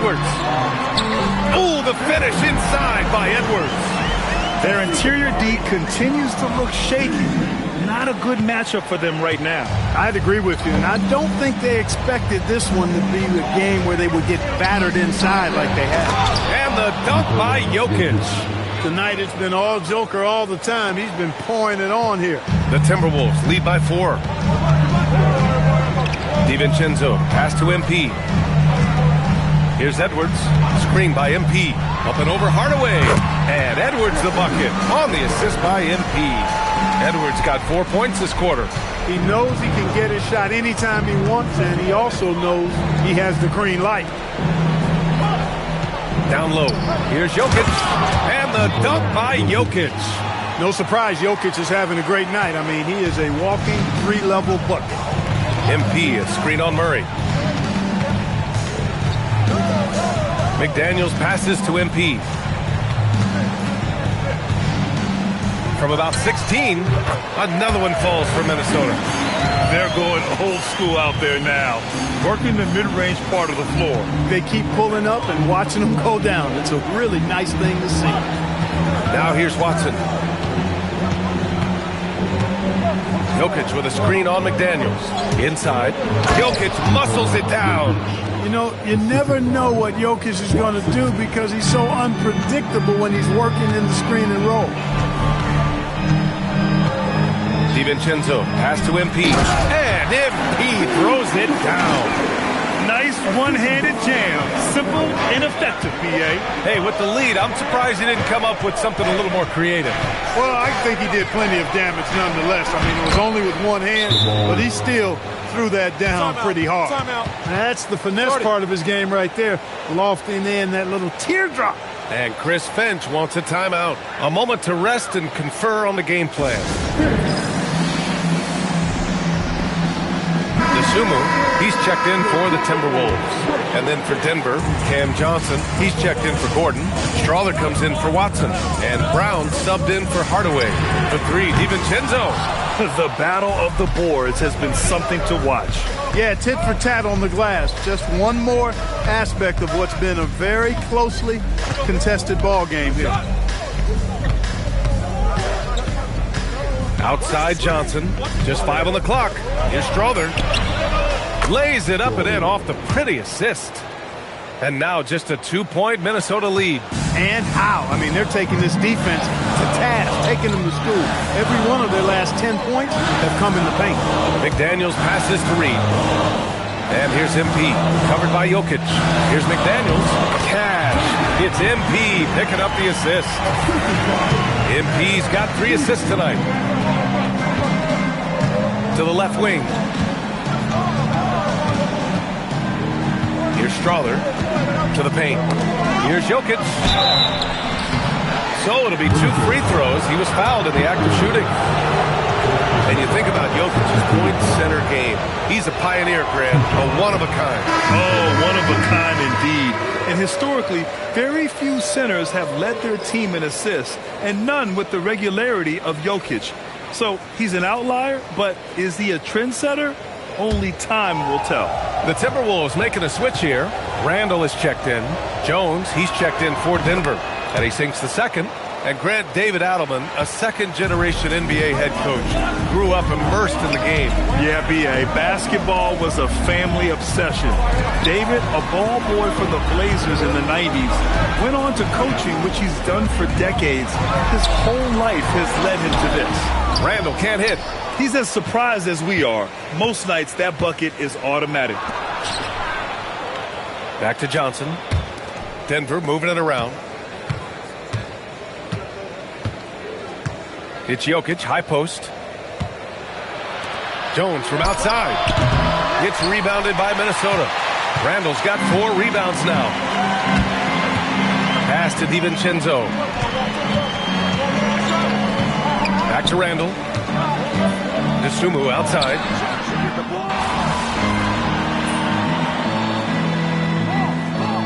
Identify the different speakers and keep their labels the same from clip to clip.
Speaker 1: Edwards. Ooh, the finish inside by Edwards.
Speaker 2: Their interior D continues to look shaky. Not a good matchup for them right now.
Speaker 3: I'd agree with you, and I don't think they expected this one to be a game where they would get battered inside like they have.
Speaker 1: And the dunk by Jokic.
Speaker 3: Tonight it's been all Joker all the time. He's been pouring it on here.
Speaker 1: The Timberwolves lead by 4. DiVincenzo, pass to MP. Here's Edwards, screen by MP. Up and over Hardaway. And Edwards the bucket on the assist by MP. Edwards got 4 points this quarter.
Speaker 3: He knows he can get his shot anytime he wants, and he also knows he has the green light.
Speaker 1: Down low. Here's Jokic. And the dunk by Jokic.
Speaker 3: No surprise Jokic is having a great night. I mean, he is a walking 3-level bucket.
Speaker 1: MP, a screen on Murray. McDaniels passes to MP. From about 16, another one falls for Minnesota.
Speaker 2: They're going old school out there now, working the mid-range part of the floor.
Speaker 3: They keep pulling up and watching them go down. It's a really nice thing to see.
Speaker 1: Now here's Watson. Jokic with a screen on McDaniels. Inside. Jokic muscles it down.
Speaker 3: You know, you never know what Jokic is going to do because he's so unpredictable when he's working in the screen and roll.
Speaker 1: DiVincenzo, pass to MP. And MP throws it down.
Speaker 2: Nice one-handed jam. Simple and effective, PA.
Speaker 1: Hey, with the lead, I'm surprised he didn't come up with something a little more creative.
Speaker 3: Well, I think he did plenty of damage nonetheless. I mean, it was only with one hand, but he still threw that down pretty hard. That's the finesse part of his game right there. Lofting in that little teardrop.
Speaker 1: And Chris Finch wants a timeout. A moment to rest and confer on the game plan. Sumu, he's checked in for the Timberwolves. And then for Denver, Cam Johnson, he's checked in for Gordon. Strawler comes in for Watson. And Brown subbed in for Hardaway. For 3, DiVincenzo.
Speaker 2: The battle of the boards has been something to watch.
Speaker 3: Yeah, tit for tat on the glass. Just one more aspect of what's been a very closely contested ball game here.
Speaker 1: Outside Johnson, just 5 on the clock. Here's Strawler. Lays it up and in off the pretty assist. And now just a 2-point Minnesota lead.
Speaker 3: And how? I mean, they're taking this defense to task, taking them to school. Every one of their last 10 points have come in the paint.
Speaker 1: McDaniels passes to Reed. And here's MP, covered by Jokic. Here's McDaniels. Cash. It's MP picking up the assist. MP's got 3 assists tonight. To the left wing. Here's Strawler to the paint. Here's Jokic. So it'll be 2 free throws. He was fouled in the act of shooting. And you think about Jokic's point center game. He's a pioneer, Grant, a one-of-a-kind.
Speaker 2: Oh, one-of-a-kind indeed. And historically, very few centers have led their team in assists, and none with the regularity of Jokic. So he's an outlier, but is he a trendsetter? Only time will tell.
Speaker 1: The Timberwolves making a switch here. Randall is checked in. Jones, he's checked in for Denver. And he sinks the second. And Grant, David Adelman, a second-generation NBA head coach, grew up immersed in the game.
Speaker 2: Yeah, B.A., basketball was a family obsession. David, a ball boy for the Blazers in the 90s, went on to coaching, which he's done for decades. His whole life has led him to this.
Speaker 1: Randall can't hit.
Speaker 2: He's as surprised as we are. Most nights, that bucket is automatic.
Speaker 1: Back to Johnson. Denver moving it around. It's Jokic, high post. Jones from outside. It's rebounded by Minnesota. Randall's got 4 rebounds now. Pass to DiVincenzo. Back to Randall. Sumu outside.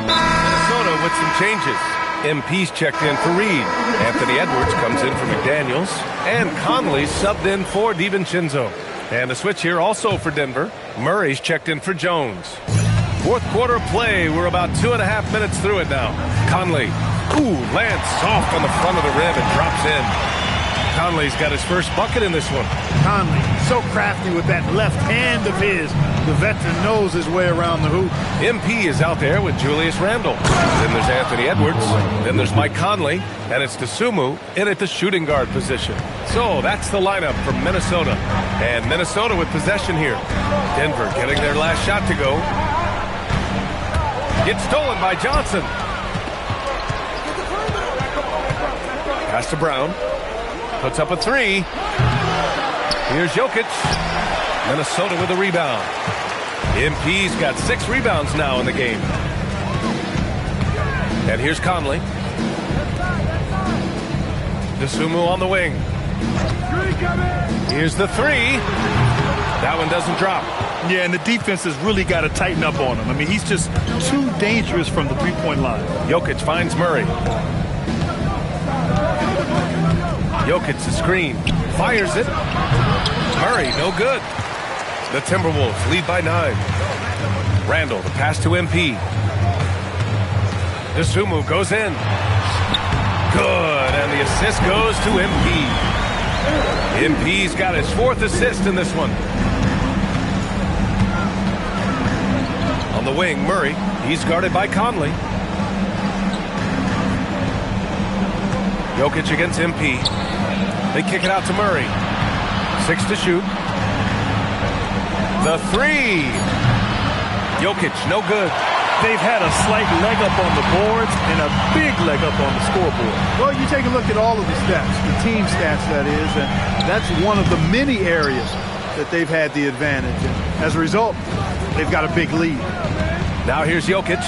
Speaker 1: Minnesota with some changes. MP's checked in for Reed. Anthony Edwards comes in for McDaniels. And Conley subbed in for DiVincenzo. And a switch here also for Denver. Murray's checked in for Jones. Fourth quarter of play. We're about 2.5 minutes through it now. Conley. Ooh, lands soft on the front of the rim and drops in. Conley's got his first bucket in this one.
Speaker 3: Conley, so crafty with that left hand of his. The veteran knows his way around the hoop.
Speaker 1: MP is out there with Julius Randle. Then there's Anthony Edwards. Then there's Mike Conley. And it's Dosunmu in at the shooting guard position. So that's the lineup for Minnesota. And Minnesota with possession here. Denver getting their last shot to go. Gets stolen by Johnson. Pass to Brown. Puts up a three. Here's Jokic. Minnesota with a rebound. MP's got 6 rebounds now in the game. And here's Conley. Dosunmu on the wing. Here's the three. That one doesn't drop.
Speaker 2: Yeah, and the defense has really got to tighten up on him. I mean, he's just too dangerous from the three-point line.
Speaker 1: Jokic finds Murray. Jokic the screen. Fires it. Murray, no good. The Timberwolves lead by 9. Randle, the pass to MP. Dosunmu goes in. Good, and the assist goes to MP. MP's got his 4th assist in this one. On the wing, Murray. He's guarded by Conley. Jokic against MP. They kick it out to Murray. 6 to shoot. The three. Jokic, no good.
Speaker 2: They've had a slight leg up on the boards and a big leg up on the scoreboard.
Speaker 3: Well, you take a look at all of the stats, the team stats, that is, and that's one of the many areas that they've had the advantage. And as a result, they've got a big lead.
Speaker 1: Now here's Jokic.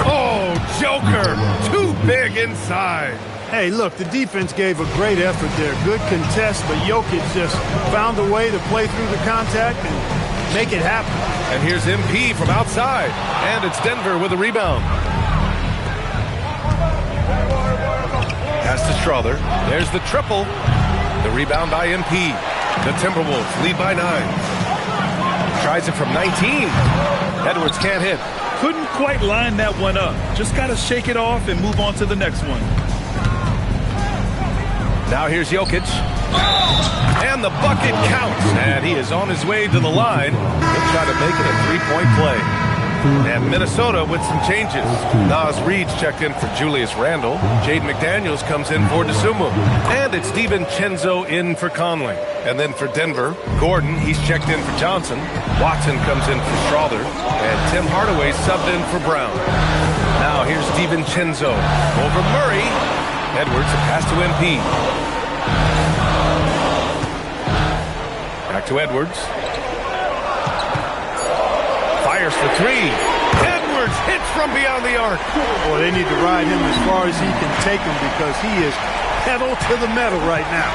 Speaker 1: Oh, Joker! Too big inside.
Speaker 3: Hey, look, the defense gave a great effort there. Good contest, but Jokic just found a way to play through the contact and make it happen.
Speaker 1: And here's MP from outside. And it's Denver with a rebound. Pass to Strother. There's the triple. The rebound by MP. The Timberwolves lead by 9. Tries it from 19. Edwards can't hit.
Speaker 2: Couldn't quite line that one up. Just got to shake it off and move on to the next one.
Speaker 1: Now here's Jokic. And the bucket counts. And he is on his way to the line. He'll try to make it a 3-point play. And Minnesota with some changes. Naz Reid's checked in for Julius Randle. Jaden McDaniels comes in for Dosunmu. And it's DiVincenzo in for Conley. And then for Denver, Gordon, he's checked in for Johnson. Watson comes in for Strother. And Tim Hardaway subbed in for Brown. Now here's DiVincenzo over Murray. Edwards, a pass to MP. Back to Edwards. Fires for three. Edwards hits from beyond the arc.
Speaker 3: Boy, they need to ride him as far as he can take him because he is pedal to the metal right now.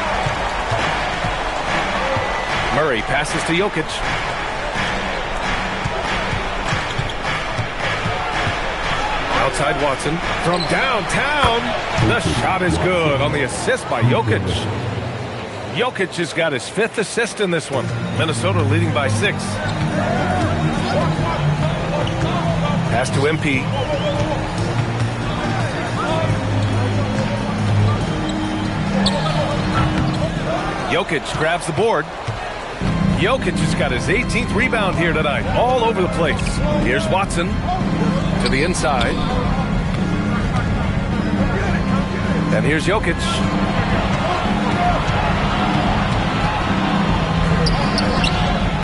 Speaker 1: Murray passes to Jokic. Outside Watson. From downtown, the shot is good on the assist by Jokic. Jokic has got his 5th assist in this one. Minnesota leading by 6. Pass to MP. Jokic grabs the board. Jokic has got his 18th rebound here tonight, all over the place. Here's Watson to the inside. And here's Jokic.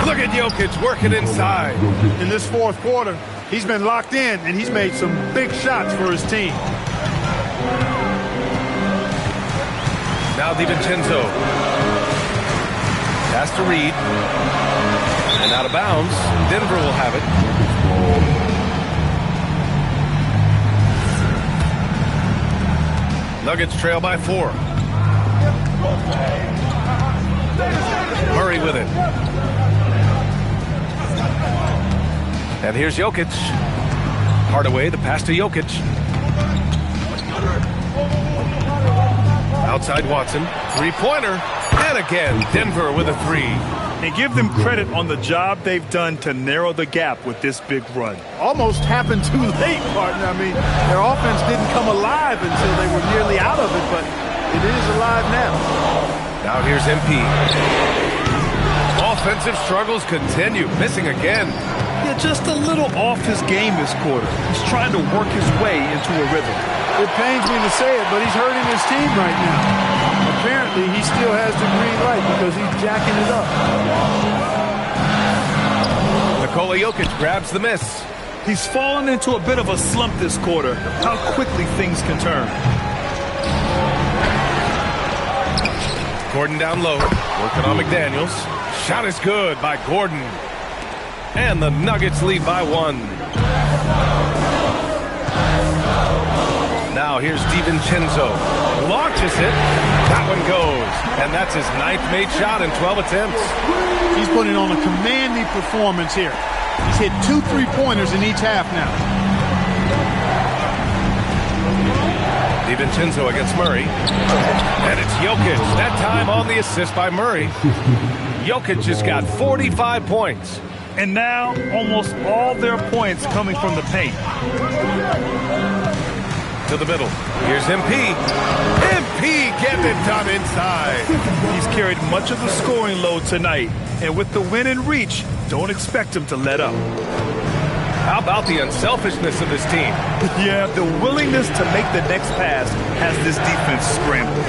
Speaker 1: Look at Jokic working inside.
Speaker 3: In this 4th quarter, he's been locked in, and he's made some big shots for his team.
Speaker 1: Now DiVincenzo. Pass to Reid. And out of bounds. Denver will have it. Nuggets trail by 4. Murray with it. And here's Jokic. Hardaway, the pass to Jokic. Outside Watson. 3-pointer. And again, Denver with a 3.
Speaker 2: and give them credit on the job they've done to narrow the gap with this big run.
Speaker 3: Almost happened too late, partner. I mean, their offense didn't come alive until they were nearly out of it, but it is alive now.
Speaker 1: Now here's MP. Offensive struggles continue, missing again.
Speaker 2: Yeah, just a little off his game this quarter. He's trying to work his way into a rhythm.
Speaker 3: It pains me to say it, but he's hurting his team right now. Apparently, he still has the green light because he's jacking it up.
Speaker 1: Nikola Jokic grabs the miss.
Speaker 2: He's fallen into a bit of a slump this quarter. How quickly things can turn.
Speaker 1: Gordon down low, working on McDaniels. Shot is good by Gordon. And the Nuggets lead by 1. Now here's DiVincenzo. Launches it. That one goes. And that's his 9th made shot in 12 attempts.
Speaker 3: He's putting on a commanding performance here. He's hit 2 3-pointers in each half now.
Speaker 1: DiVincenzo against Murray. And it's Jokic. That time on the assist by Murray. Jokic has got 45 points.
Speaker 2: And now, almost all their points coming from the paint.
Speaker 1: To the middle. Here's MP. MP getting it done inside.
Speaker 2: He's carried much of the scoring load tonight. And with the win in reach, don't expect him to let up.
Speaker 1: How about the unselfishness of this team?
Speaker 2: Yeah, the willingness to make the next pass has this defense scrambled.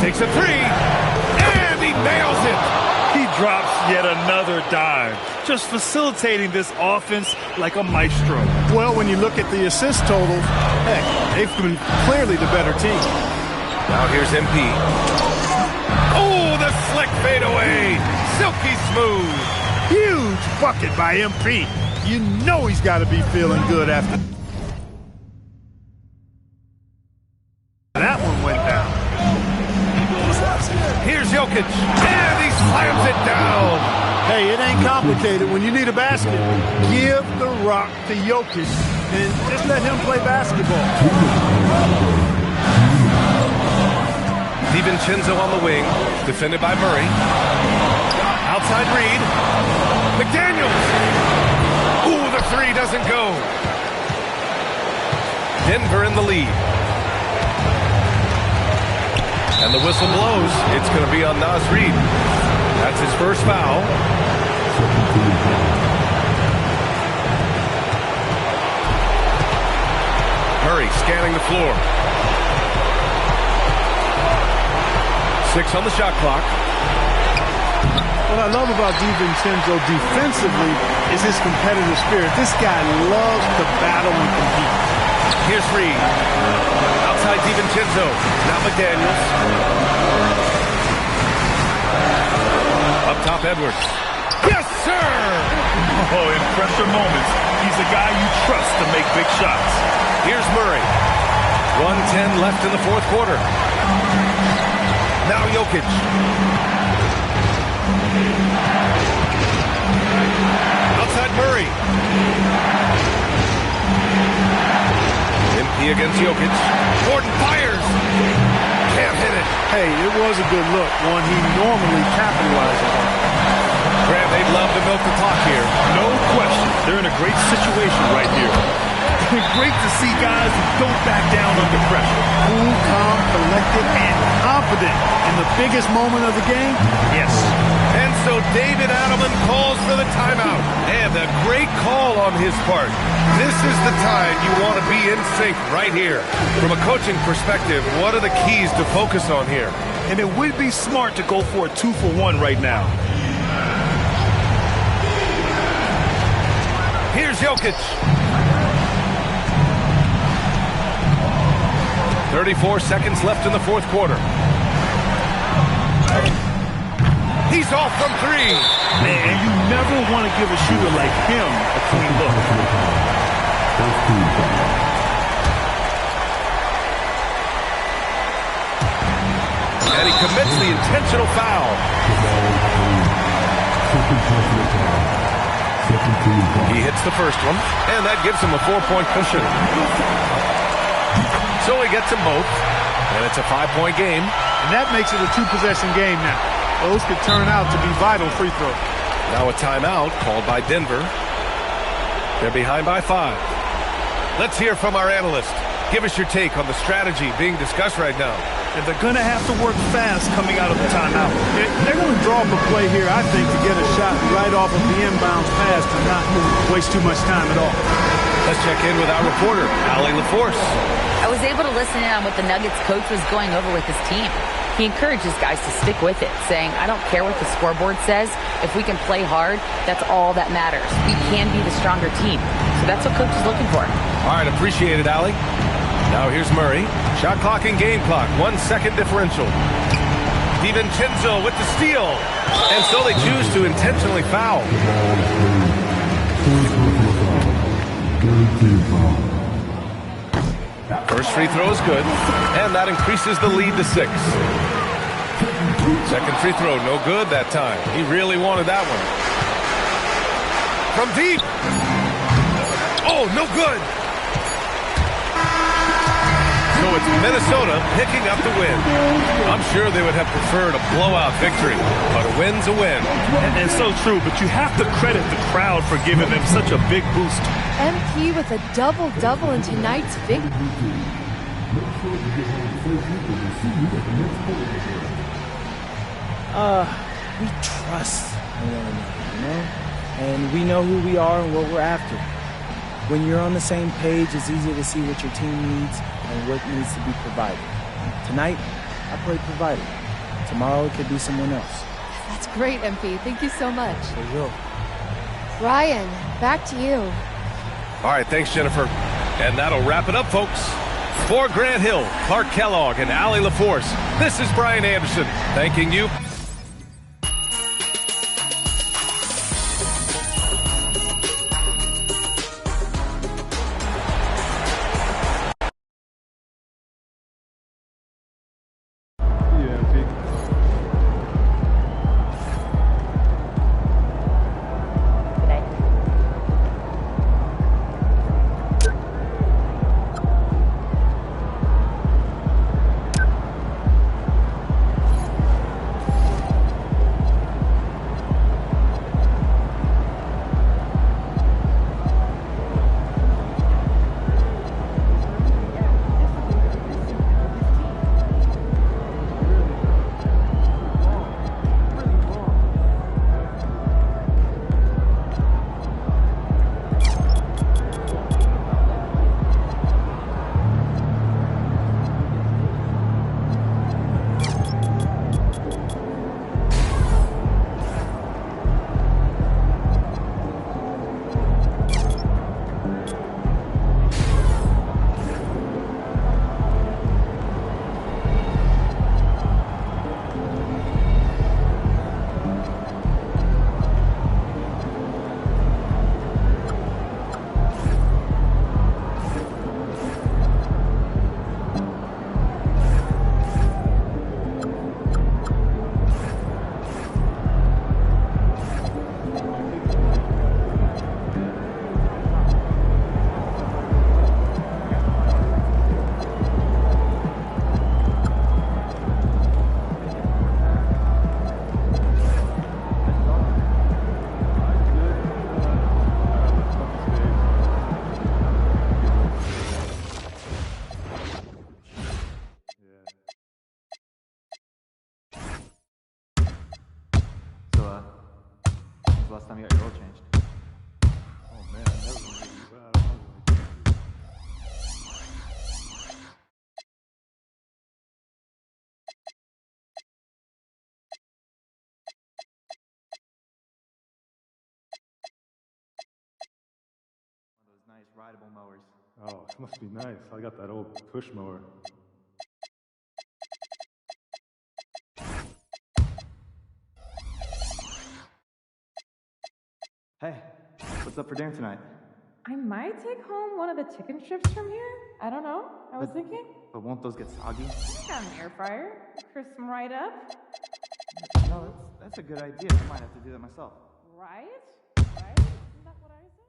Speaker 1: Takes a 3. And he nails it.
Speaker 2: He drops yet another dime, just facilitating this offense like a maestro.
Speaker 3: Well, when you look at the assist totals, heck, they've been clearly the better team.
Speaker 1: Now here's MP. Oh, the slick fadeaway. Silky smooth.
Speaker 3: Huge bucket by MP. You know he's got to be feeling good after that one went down.
Speaker 1: Here's Jokic. And he slams it down.
Speaker 3: Hey, it ain't complicated. When you need a basket, give the rock to Jokic and just let him play basketball.
Speaker 1: DiVincenzo on the wing, defended by Murray. Outside Reed. McDaniels. Ooh, the 3 doesn't go. Denver in the lead. And the whistle blows. It's going to be on Naz Reid. That's his first foul. Murray scanning the floor. 6 on the shot clock.
Speaker 3: What I love about DiVincenzo defensively is his competitive spirit. This guy loves to battle and compete.
Speaker 1: Here's Reed. Outside DiVincenzo. Now McDaniels. Up top Edwards. Yes, sir!
Speaker 2: Oh, in pressure moments, he's a guy you trust to make big shots.
Speaker 1: Here's Murray. 1:10 left in the fourth quarter. Now Jokic. Outside Murray. MP against Jokic. Gordon fires. Can't hit it.
Speaker 3: Hey, it was a good look, one he normally capitalizes on.
Speaker 1: Grant, they'd love to milk the clock here.
Speaker 2: No question. They're in a great situation right here. Great to see guys who don't back down under pressure.
Speaker 3: Cool, calm, collected, and confident in the biggest moment of the game.
Speaker 2: Yes.
Speaker 1: And so David Adelman calls for the timeout. And a great call on his part. This is the time you want to be in sync right here. From a coaching perspective, what are the keys to focus on here?
Speaker 2: And it would be smart to go for a 2-for-1 right now.
Speaker 1: Here's Jokic. 34 seconds left in the fourth quarter. He's off from 3.
Speaker 2: Man, you never want to give a shooter like him a clean look.
Speaker 1: And he commits the intentional foul. He hits the first one, and that gives him a 4-point cushion. So he gets them both, and it's a 5-point game.
Speaker 3: And that makes it a two-possession game now. Those could turn out to be vital free throws.
Speaker 1: Now a timeout called by Denver. They're behind by 5. Let's hear from our analyst. Give us your take on the strategy being discussed right now.
Speaker 2: And they're going to have to work fast coming out of the timeout.
Speaker 3: They're going to draw up a play here, I think, to get a shot right off of the inbounds pass to not waste too much time at all.
Speaker 1: Let's check in with our reporter, Allie LaForce.
Speaker 4: I was able to listen in on what the Nuggets coach was going over with his team. He encourages guys to stick with it, saying, I don't care what the scoreboard says. If we can play hard, that's all that matters. We can be the stronger team. So that's what coach is looking for.
Speaker 1: All right, appreciate it, Allie. Now here's Murray. Shot clock and game clock. 1 second differential. DiVincenzo with the steal. And so they choose to intentionally foul. First free throw is good. And that increases the lead to 6. Second free throw, no good that time. He really wanted that one. From deep. Oh, no good. So it's Minnesota picking up the win. I'm sure they would have preferred a blowout victory, but a win's a win.
Speaker 2: And so true, but you have to credit the crowd for giving them such a big boost.
Speaker 5: MP with a double-double in tonight's victory.
Speaker 6: We trust one another, you know? And we know who we are and what we're after. When you're on the same page, it's easier to see what your team needs and what needs to be provided. Tonight, I played provider. Tomorrow, it could be someone else.
Speaker 5: That's great, MP. Thank you so much.
Speaker 6: For real.
Speaker 5: Ryan, back to you.
Speaker 1: All right, thanks, Jennifer. And that'll wrap it up, folks. For Grant Hill, Clark Kellogg, and Allie LaForce, this is Brian Anderson, thanking you.
Speaker 7: Last time you got your oil changed?
Speaker 3: Oh, man, that was really bad.
Speaker 7: One of those nice rideable mowers.
Speaker 3: Oh, it must be nice. I got that old push mower.
Speaker 7: Hey, what's up for dinner tonight?
Speaker 8: I might take home one of the chicken strips from here. I don't know. I was thinking.
Speaker 7: But won't those get soggy?
Speaker 8: I got an air fryer. Crisp them right up.
Speaker 7: No, that's a good idea. I might have to do that myself.
Speaker 8: Right? Right? Isn't that what I said?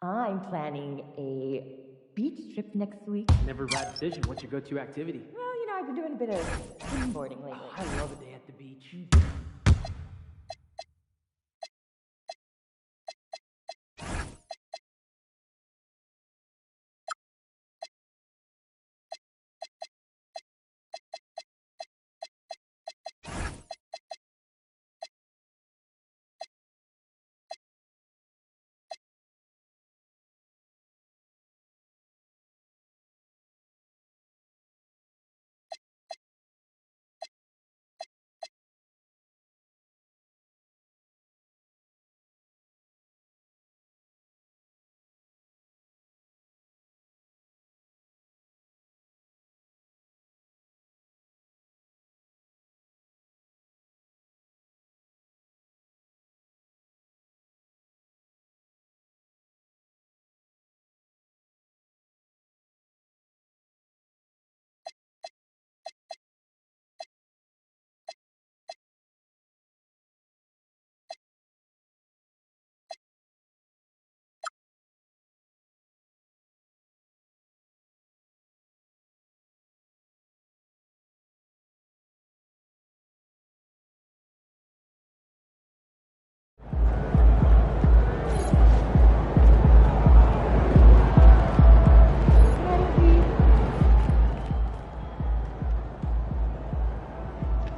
Speaker 9: I'm planning a beach trip next week.
Speaker 7: Never a bad decision. What's your go-to activity?
Speaker 9: Well, you know, I've been doing a bit of skimboarding lately.
Speaker 7: Oh, I love a day at the beach.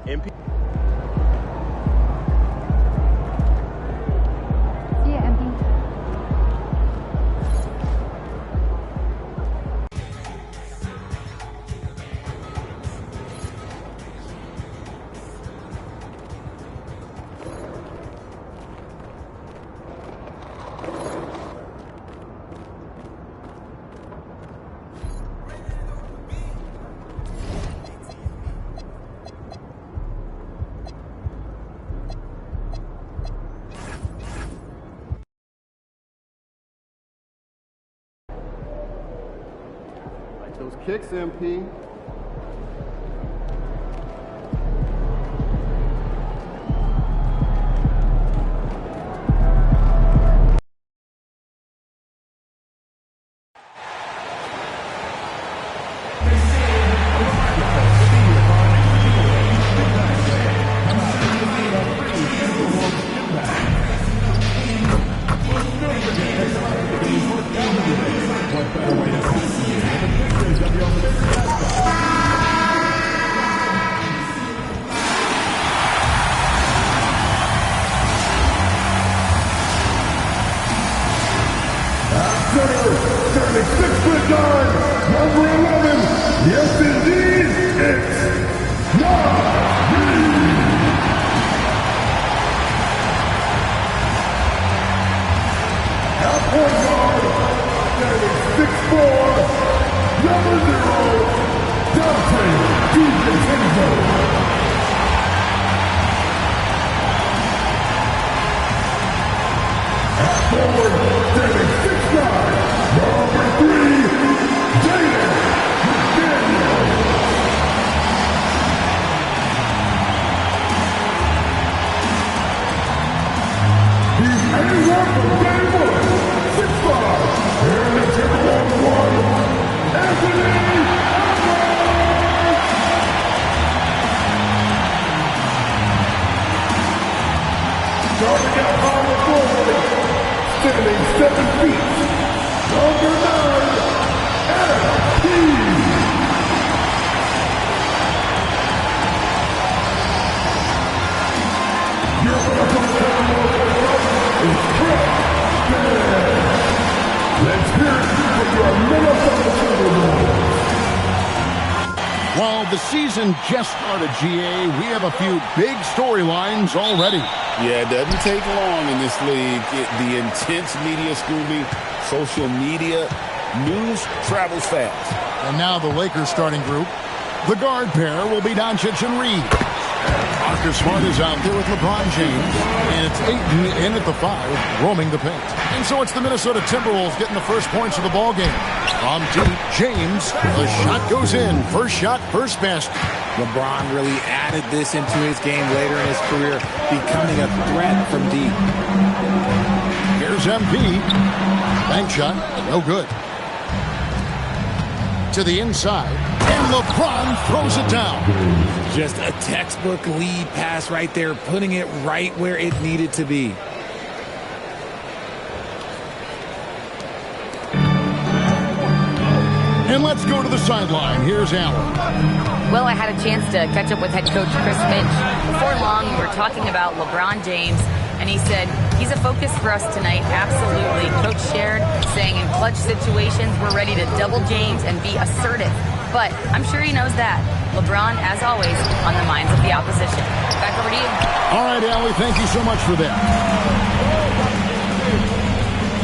Speaker 10: MP.
Speaker 8: See ya, MP.
Speaker 10: Those kicks, MP.
Speaker 11: Standing 6 foot guard, number 11. Yes, indeed, it's MyCareer. At point guard, standing 6'4", number 0, Dante DiVincenzo. Forward, standing 6'9", number 3, Jaden McDaniel. He's anyone from day one, 6'5", and the Timberwolves 1, Anthony Edwards. Starting at power forward, standing 7 feet, number 9, MP. Your is Chris Bennett. Let's hear it for your Minnesota Timberwolves.
Speaker 12: While the season just started, GA, we have a few big storylines already.
Speaker 13: Yeah, it doesn't take long in this league. The intense media scrutiny, social media, news travels fast.
Speaker 12: And now the Lakers starting group. The guard pair will be Doncic and Reed. Marcus Smart is out there with LeBron James. And it's Ayton in at the 5, roaming the paint. And so it's the Minnesota Timberwolves getting the first points of the ballgame. From deep, James. The shot goes in. First shot, first basket.
Speaker 14: LeBron really added this into his game later in his career, becoming a threat from deep.
Speaker 12: Here's MP. Bank shot, no good. To the inside, and LeBron throws it down.
Speaker 14: Just a textbook lead pass right there, putting it right where it needed to be.
Speaker 12: And let's go to the sideline. Here's Allen.
Speaker 4: Well, I had a chance to catch up with head coach Chris Finch. Before long, we were talking about LeBron James, and he said, he's a focus for us tonight, absolutely. Coach shared, saying in clutch situations, we're ready to double James and be assertive. But I'm sure he knows that. LeBron, as always, on the minds of the opposition. Back over to you.
Speaker 12: All right, Allie, thank you so much for that.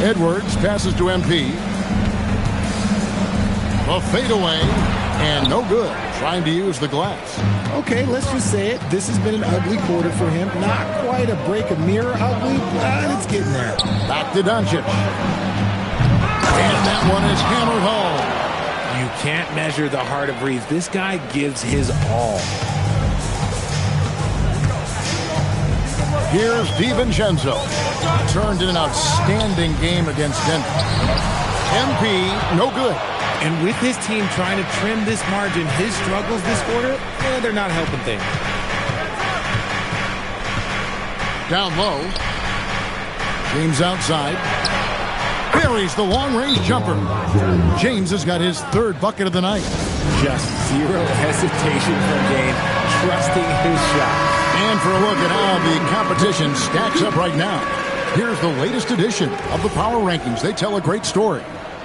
Speaker 12: Edwards passes to MP. A fadeaway, and no good. Trying to use the glass.
Speaker 6: Okay, let's just say it. This has been an ugly quarter for him. Not quite a break of mirror ugly, but it's getting there.
Speaker 12: Back to Doncic. And that one is hammered home.
Speaker 14: You can't measure the heart of Reeves. This guy gives his all.
Speaker 12: Here's DiVincenzo. Turned in an outstanding game against Denver. MP, no good.
Speaker 14: And with his team trying to trim this margin, his struggles this quarter, they're not helping things.
Speaker 12: Down low. James outside. Buries the long-range jumper. James has got his third bucket of the night.
Speaker 14: Just zero hesitation from James, trusting his shot.
Speaker 12: And for a look at how the competition stacks up right now, here's the latest edition of the Power Rankings. They tell a great story.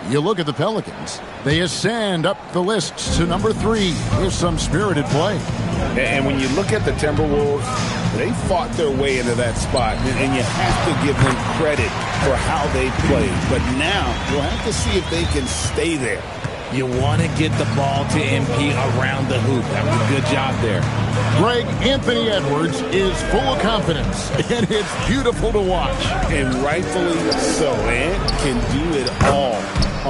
Speaker 12: You look at the Pelicans, they ascend up the list to number 3 with some spirited play.
Speaker 13: And when you look at the Timberwolves, they fought their way into that spot, and you have to give them credit for how they played. But now you'll have to see if they can stay there.
Speaker 14: You want to get the ball to MP around the hoop. That was a good job there.
Speaker 12: Greg, Anthony Edwards is full of confidence, and it's beautiful to watch.
Speaker 13: And rightfully so. Ant can do it all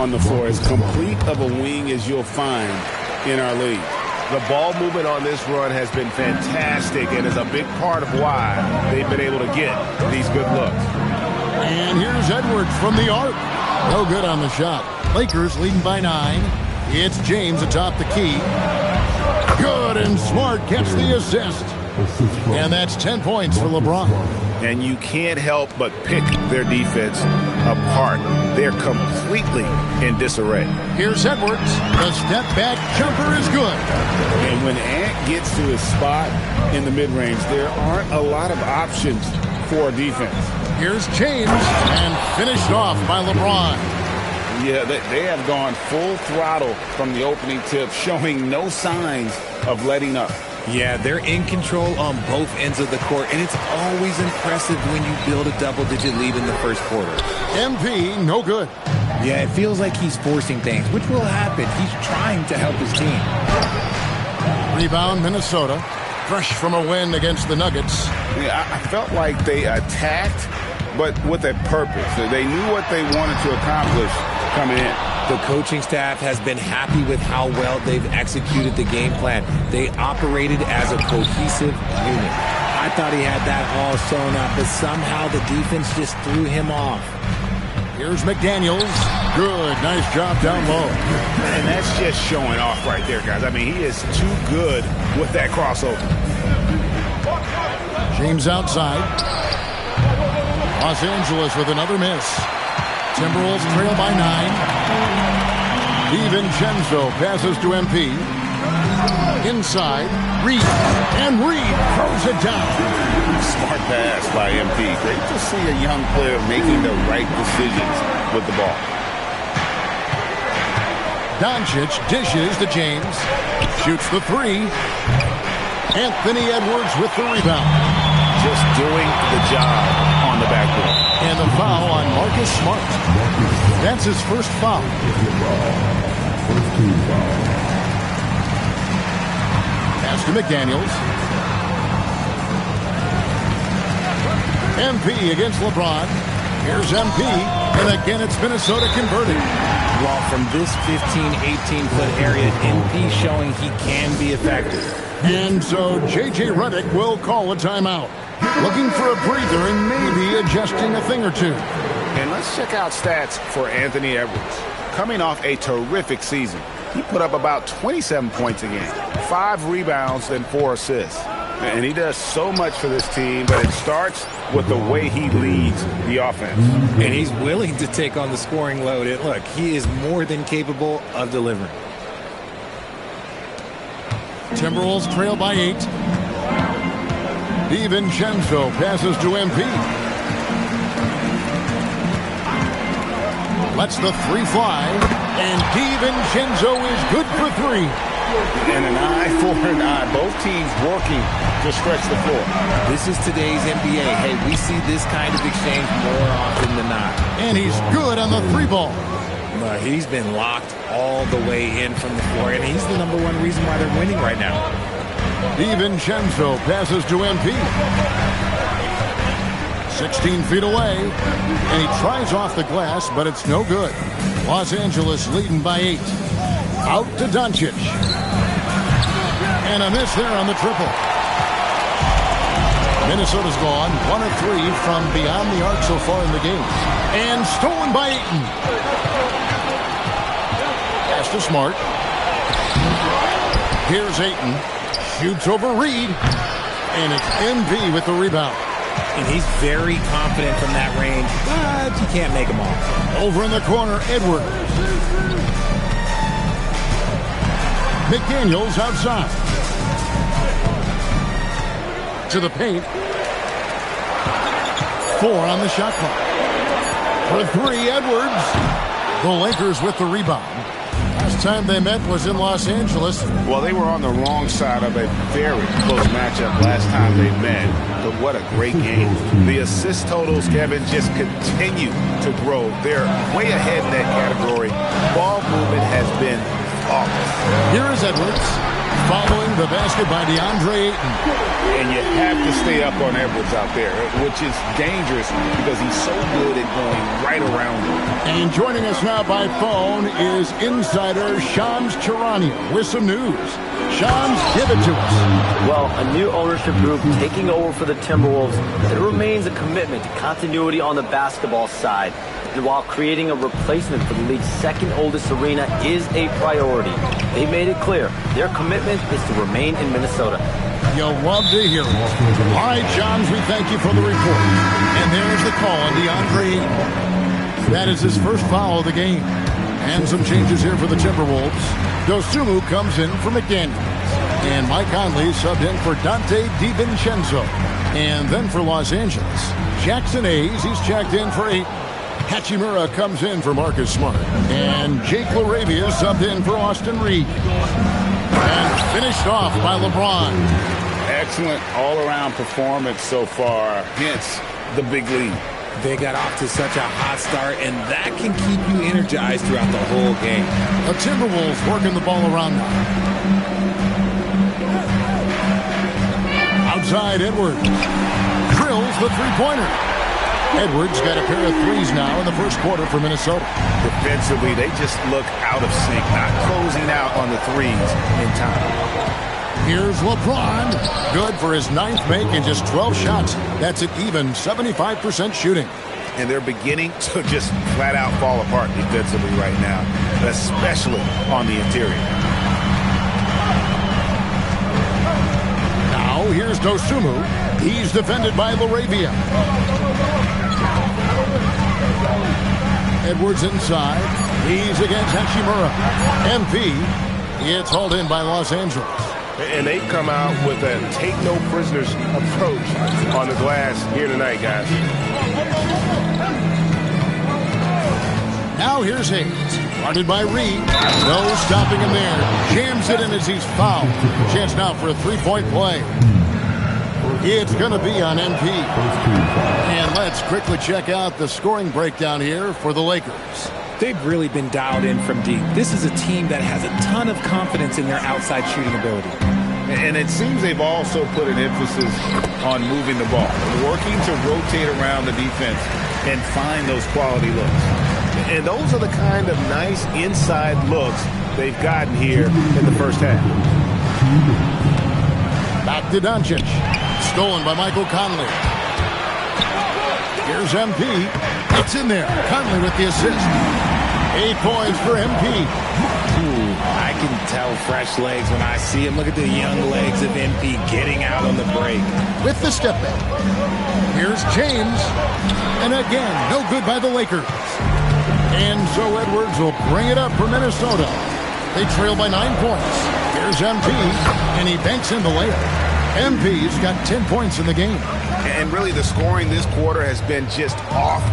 Speaker 13: on the floor. As complete of a wing as you'll find in our league.
Speaker 1: The ball movement on this run has been fantastic and is a big part of why they've been able to get these good looks.
Speaker 12: And here's Edwards from the arc. No good on the shot. Lakers leading by 9. It's James atop the key. Good, and Smart gets the assist. And that's 10 points for LeBron.
Speaker 1: And you can't help but pick their defense apart. They're completely in disarray.
Speaker 12: Here's Edwards. The step-back jumper is good.
Speaker 13: And when Ant gets to his spot in the mid-range, there aren't a lot of options for defense.
Speaker 12: Here's James, and finished off by LeBron.
Speaker 13: Yeah, they have gone full throttle from the opening tip, showing no signs of letting up.
Speaker 14: Yeah, they're in control on both ends of the court, and it's always impressive when you build a double-digit lead in the first quarter.
Speaker 12: MP, no good.
Speaker 14: Yeah, it feels like he's forcing things, which will happen. He's trying to help his team.
Speaker 12: Rebound, Minnesota. Fresh from a win against the Nuggets.
Speaker 13: Yeah, I felt like they attacked, but with a purpose. They knew what they wanted to accomplish coming in.
Speaker 14: The coaching staff has been happy with how well they've executed the game plan. They operated as a cohesive unit. I thought he had that all sewn up, but somehow the defense just threw him off.
Speaker 12: Here's McDaniels. Good. Nice job down low.
Speaker 1: And that's just showing off right there, guys. I mean, he is too good with that crossover.
Speaker 12: James outside. Los Angeles with another miss. Timberwolves trail by 9. DiVincenzo passes to MP. Inside, Reed. And Reed throws it down.
Speaker 13: Smart pass by MP. Great to see a young player making the right decisions with the ball.
Speaker 12: Doncic dishes to James. Shoots the 3. Anthony Edwards with the rebound.
Speaker 1: Just doing the job on the backboard.
Speaker 12: And the foul on Marcus Smart. That's his first foul. Pass to McDaniels. MP against LeBron. Here's MP. And again, it's Minnesota converting.
Speaker 14: Well, from this 15, 18-foot area, MP showing he can be effective.
Speaker 12: And so J.J. Redick will call a timeout. Looking for a breather and maybe adjusting a thing or two.
Speaker 13: And let's check out stats for Anthony Edwards. Coming off a terrific season, he put up about 27 points a game, 5 rebounds, and 4 assists. And he does so much for this team, but it starts with the way he leads the offense.
Speaker 14: And he's willing to take on the scoring load. And look, he is more than capable of delivering.
Speaker 12: Timberwolves trail by 8. DiVincenzo passes to MP. Lets the 3 fly, and DiVincenzo is good for 3.
Speaker 13: And an eye for an eye. Both teams working to stretch the floor.
Speaker 14: This is today's NBA. Hey, we see this kind of exchange more often than not.
Speaker 12: And he's good on the 3 ball.
Speaker 14: But he's been locked all the way in from the floor, and he's the #1 reason why they're winning right now.
Speaker 12: DiVincenzo passes to MP. 16 feet away, and he tries off the glass, but it's no good. Los Angeles leading by 8. Out to Doncic. And a miss there on the triple. Minnesota's gone 1 of 3 from beyond the arc so far in the game. And stolen by Ayton. Pass to Smart. Here's Ayton. Shoots over Reed. And it's MV with the rebound.
Speaker 14: And he's very confident from that range, but you can't make him all.
Speaker 12: Over in the corner, Edwards. McDaniels outside. To the paint. 4 on the shot clock. For 3, Edwards. The Lakers with the rebound. Last time they met was in Los Angeles.
Speaker 13: Well, they were on the wrong side of a very close matchup last time they met. But what a great game. The assist totals, Kevin, just continue to grow. They're way ahead in that category. Ball movement has been flawless.
Speaker 12: Here is Edwards, following the basket by DeAndre Ayton.
Speaker 13: And you have to stay up on Edwards out there, which is dangerous because he's so good at going right around him.
Speaker 12: And joining us now by phone is insider Shams Charania with some news. Shams, give it to us.
Speaker 15: Well, a new ownership group taking over for the Timberwolves. It remains a commitment to continuity on the basketball side. And while creating a replacement for the league's second oldest arena is a priority, they made it clear their commitment is to remain in Minnesota.
Speaker 12: You'll love to hear it. All right, Shams, we thank you for the report. And there's the call on DeAndre Ayton. That is his first foul of the game. And some changes here for the Timberwolves. Dosunmu comes in for McDaniels. And Mike Conley subbed in for Dante DiVincenzo. And then for Los Angeles, Jackson Hayes, he's checked in for 8. Hachimura comes in for Marcus Smart. And Jake LaRavia subbed in for Austin Reed. And finished off by LeBron.
Speaker 13: Excellent all-around performance so far, hence the big lead.
Speaker 14: They got off to such a hot start, and that can keep you energized throughout the whole game.
Speaker 12: The Timberwolves working the ball around now. Outside, Edwards drills the three-pointer. Edwards got a pair of threes now in the first quarter for Minnesota.
Speaker 13: Defensively, they just look out of sync, not closing out on the threes in time.
Speaker 12: Here's LeBron. Good for his 9th make and just 12 shots. That's an even 75% shooting.
Speaker 13: And they're beginning to just flat out fall apart defensively right now, especially on the interior.
Speaker 12: Now here's Dosunmu. He's defended by LaRavia. Edwards inside. He's against Hachimura. MP. It's hauled in by Los Angeles.
Speaker 1: And they come out with a take-no-prisoners approach on the glass here tonight, guys.
Speaker 12: Now here's Hayes. Guarded by Reed. No stopping him there. Jams it in as he's fouled. Chance now for a three-point play. It's going to be on MP. And let's quickly check out the scoring breakdown here for the Lakers.
Speaker 14: They've really been dialed in from deep. This is a team that has a ton of confidence in their outside shooting ability.
Speaker 13: And it seems they've also put an emphasis on moving the ball, working to rotate around the defense and find those quality looks. And those are the kind of nice inside looks they've gotten here in the first half.
Speaker 12: Back to Doncic. Stolen by Michael Conley. Here's MP. It's in there. Conley with the assist. 8 points for MP.
Speaker 14: I can tell fresh legs when I see him. Look at the young legs of MP getting out on the break.
Speaker 12: With the step back. Here's James. And again, no good by the Lakers. And so Edwards will bring it up for Minnesota. They trail by 9 points. Here's MP. And he banks in the layup. MP's got 10 points in the game.
Speaker 13: And really, the scoring this quarter has been just off.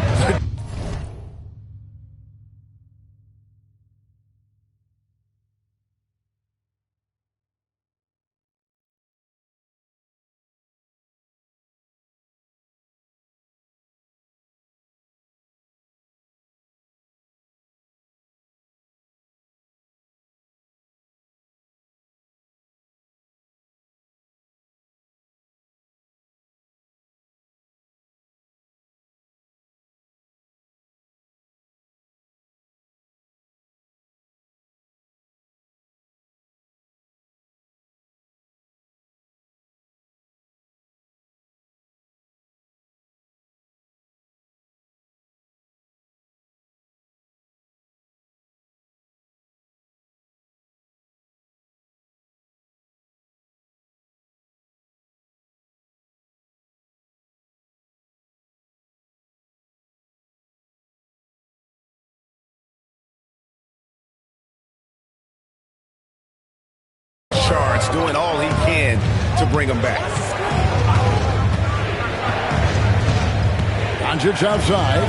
Speaker 13: Charge, doing all he can to bring him back.
Speaker 12: Doncic outside.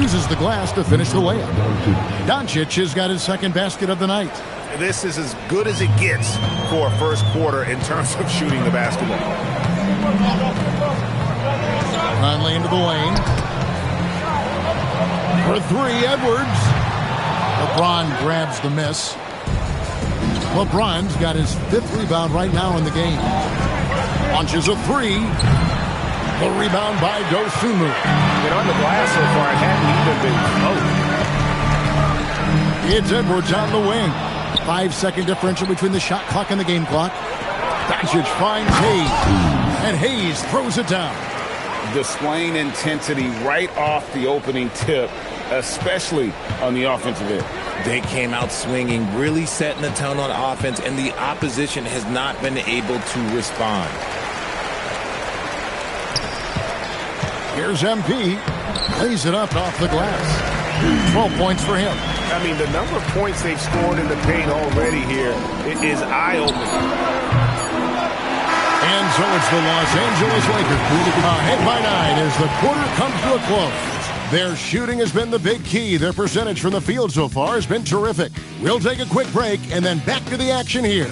Speaker 12: Uses the glass to finish the layup. Doncic has got his second basket of the night.
Speaker 13: This is as good as it gets for a first quarter in terms of shooting the basketball.
Speaker 12: Conley into the lane. For 3, Edwards. LeBron grabs the miss. LeBron's got his 5th rebound right now in the game. Launches a 3. The rebound by Dosunmu.
Speaker 13: On the glass so far, it hadn't even been close.
Speaker 12: It's Edwards on the wing. 5-second differential between the shot clock and the game clock. Doncic finds Hayes. And Hayes throws it down.
Speaker 13: Displaying intensity right off the opening tip, especially on the offensive end.
Speaker 14: They came out swinging, really setting the tone on offense, and the opposition has not been able to respond.
Speaker 12: Here's MP. Lays it up off the glass. 12 points for him.
Speaker 13: I mean, the number of points they've scored in the paint already here is eye-opening.
Speaker 12: And so it's the Los Angeles Lakers ahead by 9 as the quarter comes to a close. Their shooting has been the big key. Their percentage from the field so far has been terrific. We'll take a quick break and then back to the action here.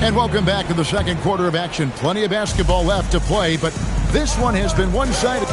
Speaker 12: And welcome back to the second quarter of action. Plenty of basketball left to play, but this one has been one-sided.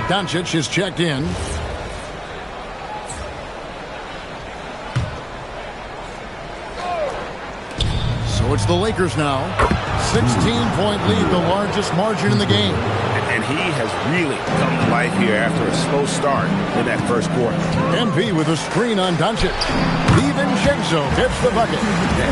Speaker 12: Doncic is checked in. So it's the Lakers now. 16-point lead, the largest margin in the game.
Speaker 13: And he has really come to life here after a slow start in that first quarter.
Speaker 12: MP with a screen on Doncic. DiVincenzo hits the bucket.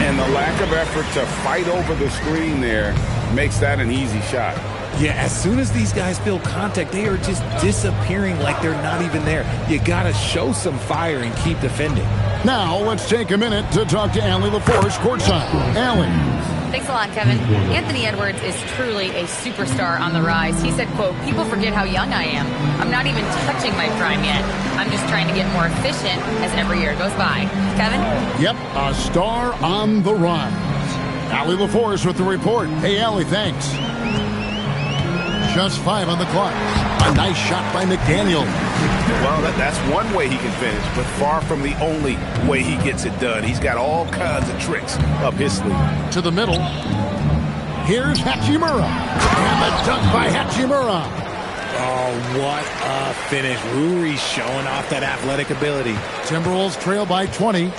Speaker 13: And the lack of effort to fight over the screen there makes that an easy shot.
Speaker 14: Yeah, as soon as these guys feel contact, they are just disappearing like they're not even there. You got to show some fire and keep defending.
Speaker 12: Now let's take a minute to talk to Allie LaForce courtside. Allie.
Speaker 4: Thanks a lot, Kevin. Anthony Edwards is truly a superstar on the rise. He said, quote, "People forget how young I am. I'm not even touching my prime yet. I'm just trying to get more efficient as every year goes by." Kevin?
Speaker 12: Yep, a star on the rise. Allie LaForce with the report. Hey, Allie, thanks. Just 5 on the clock. A nice shot by McDaniel.
Speaker 13: Well, that's one way he can finish, but far from the only way he gets it done. He's got all kinds of tricks up his sleeve.
Speaker 12: To the middle. Here's Hachimura. And the dunk by Hachimura.
Speaker 14: Oh, what a finish. Rui showing off that athletic ability.
Speaker 12: Timberwolves trail by 20.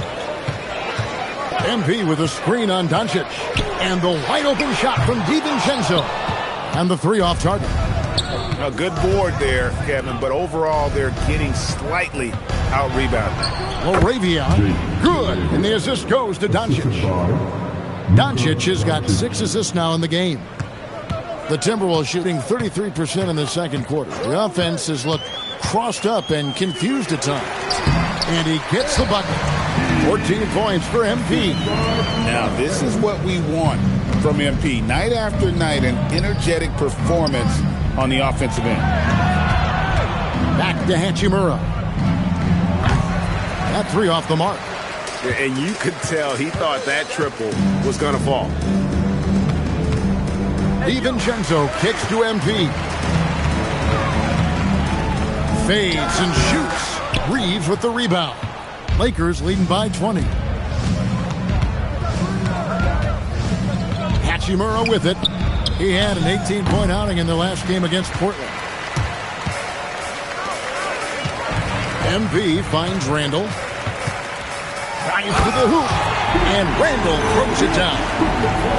Speaker 12: MP with a screen on Doncic. And the wide open shot from DiVincenzo. And the 3 off target.
Speaker 13: A good board there, Kevin, but overall they're getting slightly out-rebounded.
Speaker 12: Laravia, good, and the assist goes to Doncic. Doncic has got 6 assists now in the game. The Timberwolves shooting 33% in the second quarter. The offense has looked crossed up and confused at times. And he gets the bucket. 14 points for MP.
Speaker 13: Now, this is what we want from MP. Night after night, an energetic performance on the offensive end.
Speaker 12: Back to Hachimura. That 3 off the mark.
Speaker 13: And you could tell he thought that triple was going to fall.
Speaker 12: DiVincenzo kicks to MP. Fades and shoots. Reeves with the rebound. Lakers leading by 20. Hachimura with it. He had an 18-point outing in the last game against Portland. MP finds Randall. Drives to the hoop. And Randall throws it down.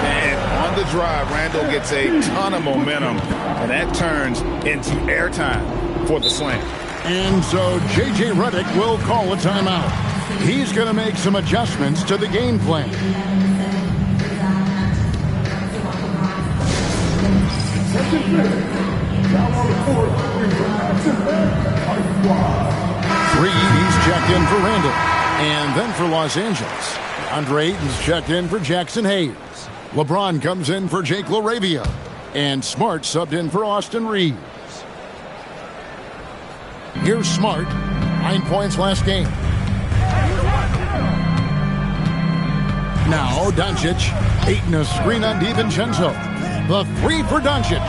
Speaker 13: And on the drive, Randall gets a ton of momentum. And that turns into airtime for the slam.
Speaker 12: And so J.J. Redick will call a timeout. He's going to make some adjustments to the game plan. He's checked in for Randall. And then for Los Angeles, Andre Ayton's checked in for Jackson Hayes. LeBron comes in for Jake Laravia. And Smart subbed in for Austin Reeves. Here's Smart. 9 points last game. Now Doncic. Ayton a screen on DiVincenzo. The 3 for Doncic.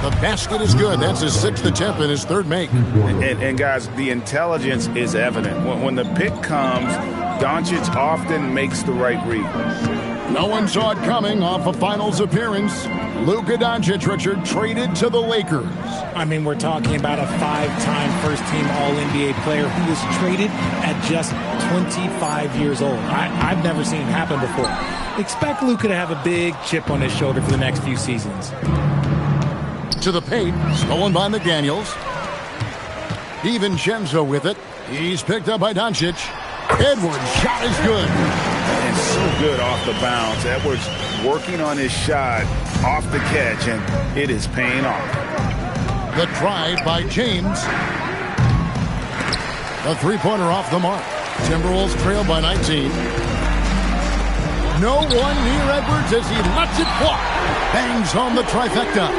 Speaker 12: The basket is good. That's his 6th attempt and his 3rd make.
Speaker 13: And guys, the intelligence is evident. When the pick comes, Doncic often makes the right read.
Speaker 12: No one saw it coming off a finals appearance. Luka Doncic, Richard, traded to the Lakers.
Speaker 14: I mean, we're talking about a 5-time first-team All-NBA player who was traded at just 25 years old. I've never seen it happen before. Expect Luka to have a big chip on his shoulder for the next few seasons.
Speaker 12: To the paint, stolen by McDaniels. DiVincenzo with it. He's picked up by Doncic. Edwards' shot is good.
Speaker 13: And so good off the bounce. Edwards working on his shot off the catch, and it is paying off.
Speaker 12: The drive by James. A 3-pointer off the mark. Timberwolves trail by 19. No one near Edwards as he lets it fly. Bangs home the trifecta.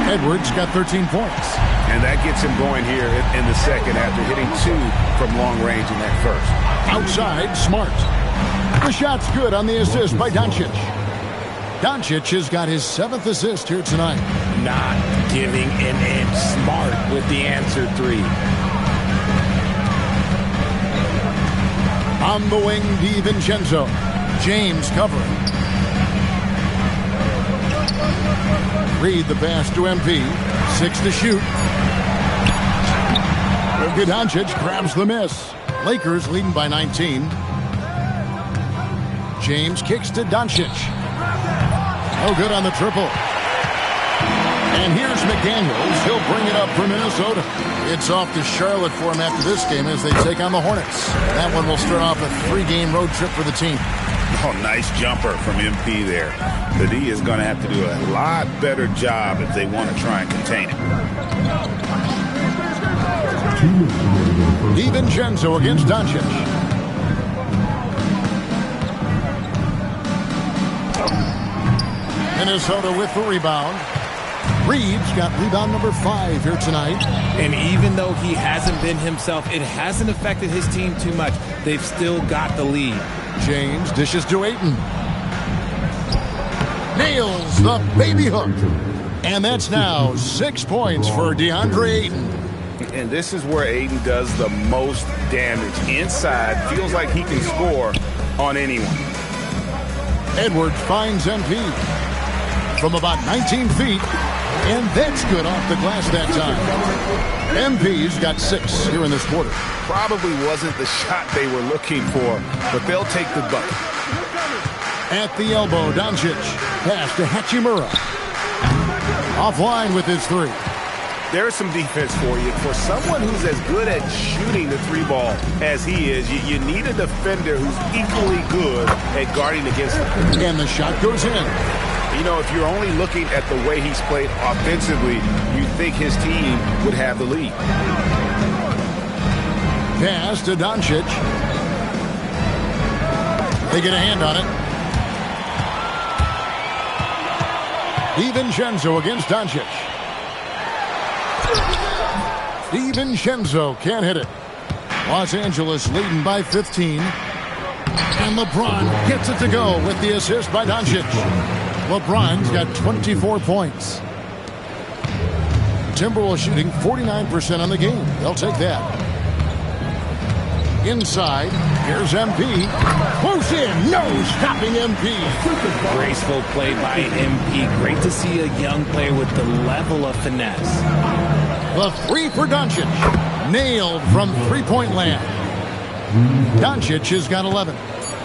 Speaker 12: Edwards got 13 points.
Speaker 13: And that gets him going here in the second after hitting 2 from long range in that first.
Speaker 12: Outside, Smart. The shot's good on the assist by Doncic. Doncic has got his 7th assist here tonight.
Speaker 14: Not giving an inch. Smart with the answer 3.
Speaker 12: On the wing, DiVincenzo. James covering. Reed the pass to MP. 6 to shoot. Luka Doncic grabs the miss. Lakers leading by 19. James kicks to Doncic. No good on the triple. And here's McDaniels. He'll bring it up for Minnesota. It's off to Charlotte for him after this game as they take on the Hornets. That one will start off a 3-game road trip for the team.
Speaker 13: Oh, nice jumper from MP there. The D is going to have to do a lot better job if they want to try and contain it.
Speaker 12: DiVincenzo against Doncic. Minnesota with the rebound. Reeves got rebound number 5 here tonight.
Speaker 14: And even though he hasn't been himself, it hasn't affected his team too much. They've still got the lead.
Speaker 12: James dishes to Ayton. Nails the baby hook. And that's now 6 points for DeAndre Ayton.
Speaker 13: And this is where Ayton does the most damage. Inside, feels like he can score on anyone.
Speaker 12: Edwards finds MP from about 19 feet. And that's good off the glass that time. MP's got 6 here in this quarter.
Speaker 13: Probably wasn't the shot they were looking for, but they'll take the bucket.
Speaker 12: At the elbow, Doncic. Pass to Hachimura. Offline with his 3.
Speaker 13: There's some defense for you. For someone who's as good at shooting the 3-ball as he is, you need a defender who's equally good at guarding against him.
Speaker 12: And the shot goes in.
Speaker 13: You know, if you're only looking at the way he's played offensively, you'd think his team would have the lead.
Speaker 12: Pass to Doncic. They get a hand on it. DiVincenzo against Doncic. DiVincenzo can't hit it. Los Angeles leading by 15. And LeBron gets it to go with the assist by Doncic. LeBron's got 24 points. Timberwolves shooting 49% on the game. They'll take that. Inside, here's MP. Close in, no stopping MP.
Speaker 14: Graceful play by MP. Great to see a young player with the level of finesse.
Speaker 12: The 3 for Doncic. Nailed from three-point land. Doncic has got 11.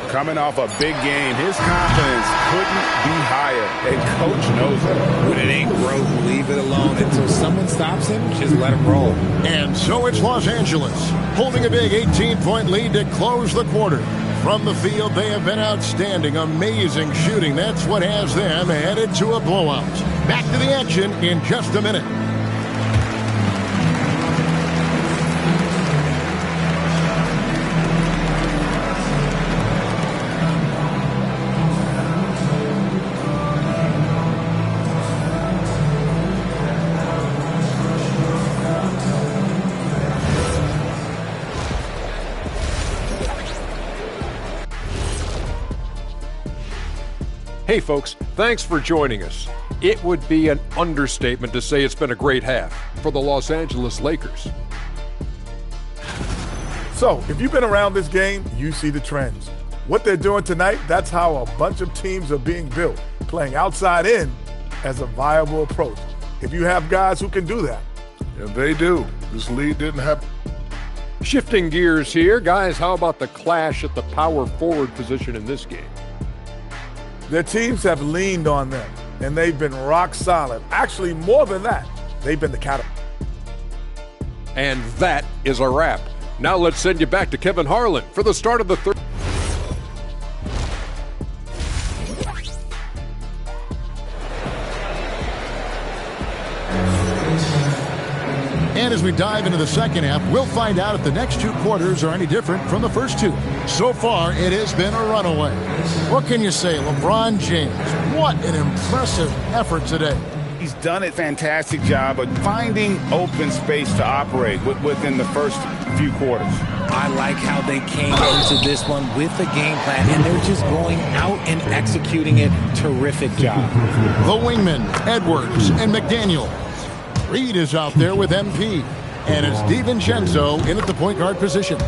Speaker 13: Coming off a big game, his confidence couldn't be higher, and Coach knows it.
Speaker 14: When it ain't broke, leave it alone until someone stops him. Just let him roll.
Speaker 12: And so it's Los Angeles, holding a big 18-point lead to close the quarter. From the field, they have been outstanding, amazing shooting. That's what has them headed to a blowout. Back to the action in just a minute.
Speaker 16: Hey folks, thanks for joining us. It would be an understatement to say it's been a great half for the Los Angeles Lakers.
Speaker 17: So, if you've been around this game, you see the trends. What they're doing tonight, that's how a bunch of teams are being built, playing outside in as a viable approach. If you have guys who can do that.
Speaker 11: And they do. This lead didn't happen.
Speaker 16: Shifting gears here, guys, how about the clash at the power forward position in this game?
Speaker 17: Their teams have leaned on them, and they've been rock solid. Actually, more than that, they've been the catapult.
Speaker 16: And that is a wrap. Now let's send you back to Kevin Harlan for the start of the third.
Speaker 12: And as we dive into the second half, we'll find out if the next 2 quarters are any different from the first 2. So far, it has been a runaway. What can you say? LeBron James, what an impressive effort today.
Speaker 13: He's done a fantastic job of finding open space to operate within the first few quarters.
Speaker 14: I like how they came into this one with a game plan, and they're just going out and executing it. Terrific job.
Speaker 12: The wingmen, Edwards and McDaniel. Reed is out there with MP, and it's DiVincenzo in at the point guard position.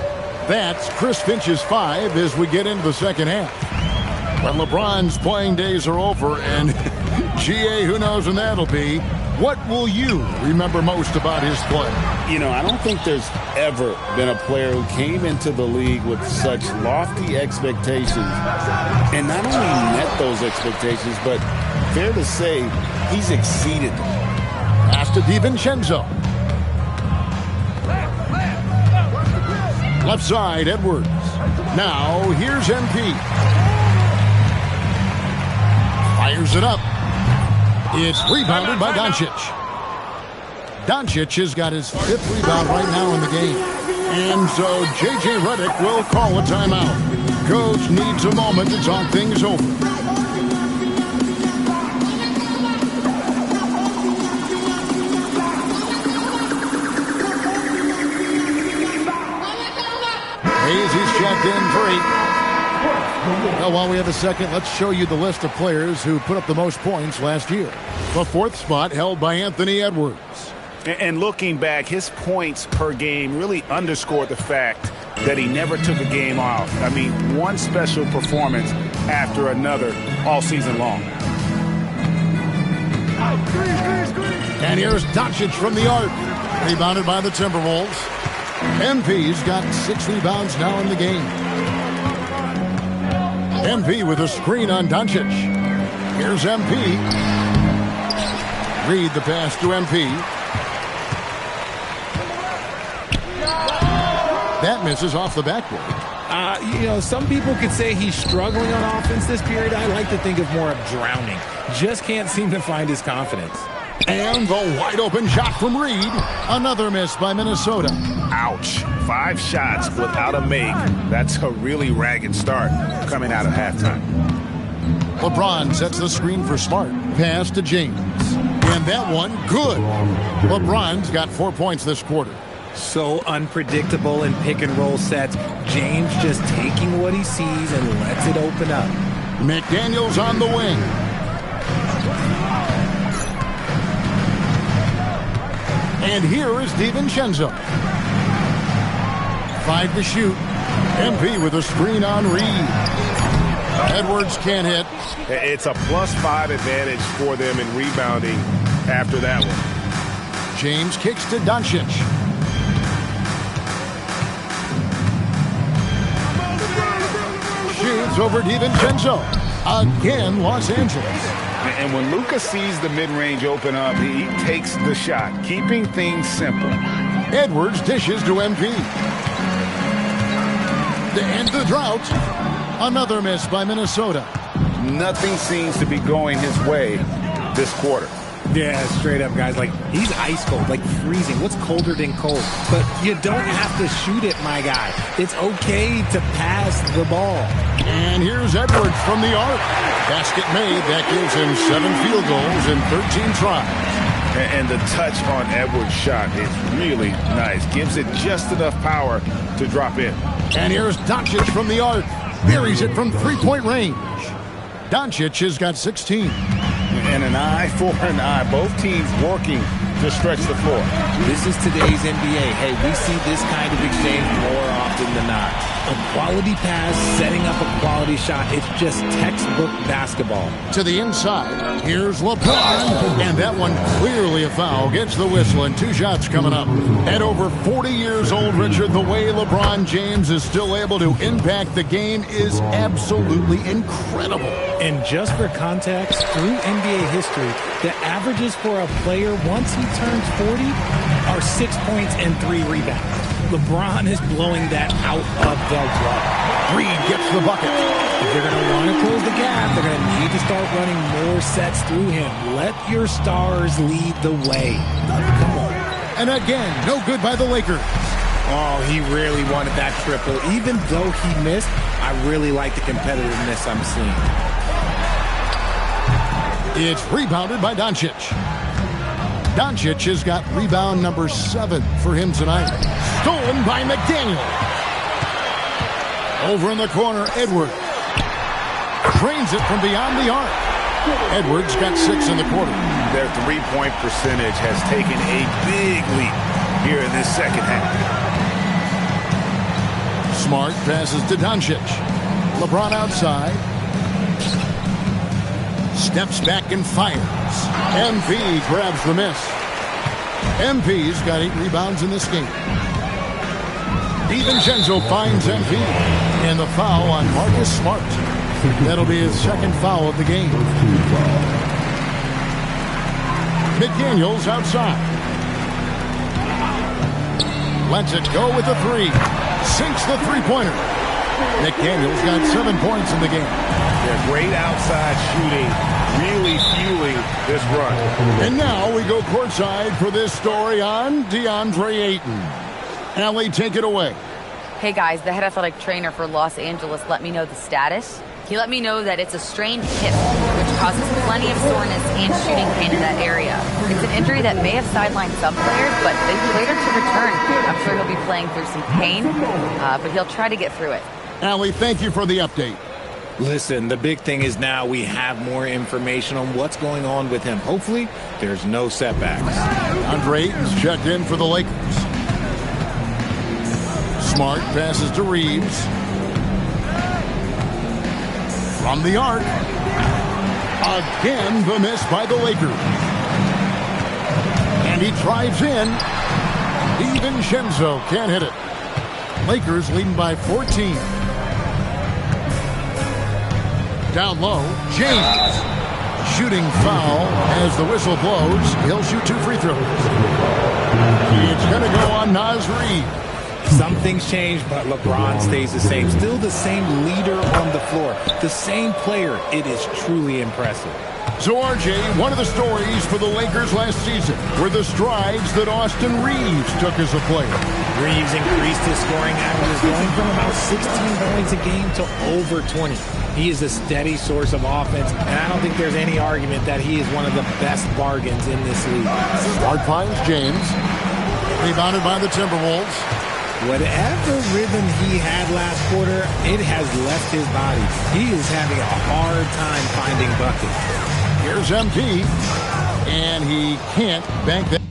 Speaker 12: That's Chris Finch's 5 as we get into the second half. When LeBron's playing days are over, and GA, who knows when that'll be, What will you remember most about his play?
Speaker 13: You know, I don't think there's ever been a player who came into the league with such lofty expectations and not only met those expectations, but fair to say, he's exceeded them.
Speaker 12: Pass to DiVincenzo. Left side, Edwards. Now, here's MP. Fires it up. It's rebounded by Doncic. Doncic has got his 5th rebound right now in the game. And so J.J. Redick will call a timeout. Coach needs a moment to talk things over. Hayes, he's checked in for 8. Well, while we have a second, let's show you the list of players who put up the most points last year. The 4th spot held by Anthony Edwards.
Speaker 13: And looking back, his points per game really underscored the fact that he never took a game off. I mean, one special performance after another all season long.
Speaker 12: And here's Doncic from the arc. Rebounded by the Timberwolves. MP's got 6 rebounds now in the game. MP with a screen on Doncic. Here's MP. Read the pass to MP. That misses off the backboard.
Speaker 14: You know, some people could say he's struggling on offense this period. I like to think of more of drowning. Just can't seem to find his confidence.
Speaker 12: And the wide open shot from Reed. Another miss by Minnesota.
Speaker 13: Ouch. 5 shots without a make. That's a really ragged start coming out of halftime.
Speaker 12: LeBron sets the screen for Smart. Pass to James. And that one, good. LeBron's got 4 points this quarter.
Speaker 14: So unpredictable in pick and roll sets. James just taking what he sees and lets it open up.
Speaker 12: McDaniels on the wing. And here is DiVincenzo. 5 to shoot. MP with a screen on Reed. Edwards can't hit.
Speaker 1: It's a +5 advantage for them in rebounding after that one.
Speaker 12: James kicks to Doncic. Shoots over DiVincenzo. Again, Los Angeles.
Speaker 13: And when Luka sees the mid-range open up, he takes the shot, keeping things simple.
Speaker 12: Edwards dishes to MP. To end the drought, another miss by Minnesota.
Speaker 13: Nothing seems to be going his way this quarter.
Speaker 14: Yeah, straight up, guys. Like, he's ice cold, like freezing. What's colder than cold? But you don't have to shoot it, my guy. It's okay to pass the ball.
Speaker 12: And here's Edwards from the arc. Basket made. That gives him 7 field goals in 13 tries.
Speaker 13: And the touch on Edwards' shot is really nice. Gives it just enough power to drop in.
Speaker 12: And here's Doncic from the arc. Buries it from 3-point range. Doncic has got 16.
Speaker 13: And an eye for an eye. Both teams working to stretch the floor.
Speaker 14: This is today's NBA. Hey, we see this kind of exchange more often than not. A quality pass, setting up a quality shot. It's just textbook basketball.
Speaker 12: To the inside, here's LeBron. And that one clearly a foul. Gets the whistle and 2 shots coming up. At over 40 years old, Richard, the way LeBron James is still able to impact the game is absolutely incredible.
Speaker 14: And just for context, through NBA history, the averages for a player once he turns 40 are 6 points and 3 rebounds. LeBron is blowing that out of the water.
Speaker 12: Reed gets the bucket.
Speaker 14: If they're going to want to close the gap, they're going to need to start running more sets through him. Let your stars lead the way. Come on.
Speaker 12: And again, no good by the Lakers.
Speaker 14: Oh, he really wanted that triple. Even though he missed, I really like the competitiveness I'm seeing.
Speaker 12: It's rebounded by Doncic. Doncic has got rebound number 7 for him tonight. Stolen by McDaniel. Over in the corner, Edwards. Trains it from beyond the arc. Edwards got 6 in the quarter.
Speaker 13: Their 3-point percentage has taken a big leap here in this second half.
Speaker 12: Smart passes to Doncic. LeBron outside. Steps back and fires. MP grabs the miss. MP's got 8 rebounds in this game. DiVincenzo finds MP. And the foul on Marcus Smart. That'll be his second foul of the game. McDaniels outside. Lets it go with the 3. Sinks the three-pointer. McDaniels got 7 points in the game.
Speaker 13: Yeah, great outside shooting, really fueling this run.
Speaker 12: And now we go courtside for this story on DeAndre Ayton. Allie, take it away.
Speaker 4: Hey guys, the head athletic trainer for Los Angeles let me know the status. He let me know that it's a strained hip, which causes plenty of soreness and shooting pain in that area. It's an injury that may have sidelined some players, but they later to return. I'm sure he'll be playing through some pain, but he'll try to get through it.
Speaker 12: Allie, thank you for the update.
Speaker 14: Listen, the big thing is now we have more information on what's going on with him. Hopefully, there's no setbacks.
Speaker 12: DeAndre Ayton's checked in for the Lakers. Smart passes to Reeves. From the arc. Again, the miss by the Lakers. And he drives in. DiVincenzo can't hit it. Lakers leading by 14. Down low, James. Shooting foul as the whistle blows. He'll shoot 2 free throws. It's going to go on Naz Reid.
Speaker 14: Some things change, but LeBron stays the same. Still the same leader on the floor. The same player. It is truly impressive.
Speaker 12: So, RJ, one of the stories for the Lakers last season were the strides that Austin Reeves took as a player.
Speaker 14: Reeves increased his scoring averages, going from about 16 points a game to over 20. He is a steady source of offense, and I don't think there's any argument that he is one of the best bargains in this league.
Speaker 12: Smart finds James. Rebounded by the Timberwolves.
Speaker 14: Whatever rhythm he had last quarter, it has left his body. He is having a hard time finding buckets.
Speaker 12: Here's MP, and he can't bank that.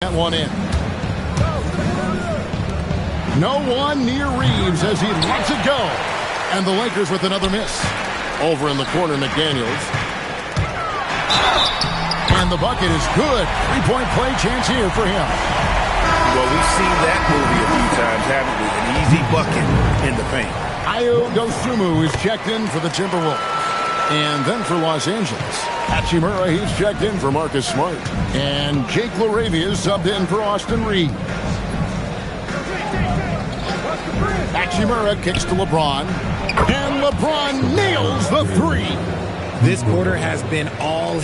Speaker 12: That one in. No one near Reeves as he lets it go. And the Lakers with another miss. Over in the corner, McDaniels. And the bucket is good. 3-point play chance here for him.
Speaker 13: Well, we've seen that movie a few times, haven't we? An easy bucket in the paint.
Speaker 12: Ayo Dosunmu is checked in for the Timberwolves. And then for Los Angeles, Hachimura, he's checked in for Marcus Smart. And Jake LaRavia is subbed in for Austin Reeves. Hachimura kicks to LeBron. And LeBron nails the 3.
Speaker 14: This quarter has been all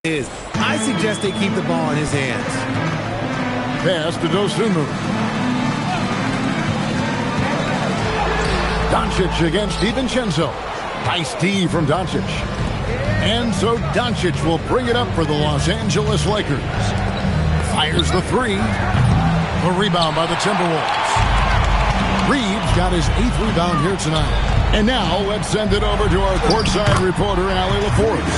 Speaker 14: his. I suggest they keep the ball in his hands.
Speaker 12: Pass to Dosunmu. Doncic against DiVincenzo. Nice D from Doncic. And so Doncic will bring it up for the Los Angeles Lakers. Fires the 3. The rebound by the Timberwolves. Reeves got his 8th rebound here tonight. And now let's send it over to our courtside reporter, Allie LaForce.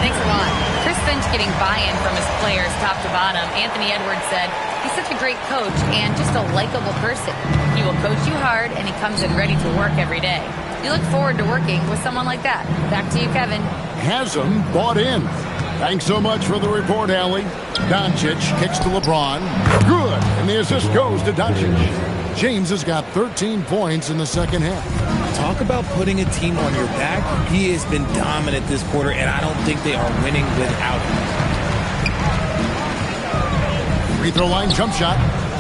Speaker 4: Thanks a lot. Chris Finch getting buy-in from his players top to bottom. Anthony Edwards said he's such a great coach and just a likable person. He will coach you hard, and he comes in ready to work every day. You look forward to working with someone like that. Back to you, Kevin.
Speaker 12: Has him bought in. Thanks so much for the report, Allie. Doncic kicks to LeBron. Good. And the assist goes to Doncic. James has got 13 points in the second half.
Speaker 14: Talk about putting a team on your back. He has been dominant this quarter, and I don't think they are winning without him.
Speaker 12: Free throw line jump shot.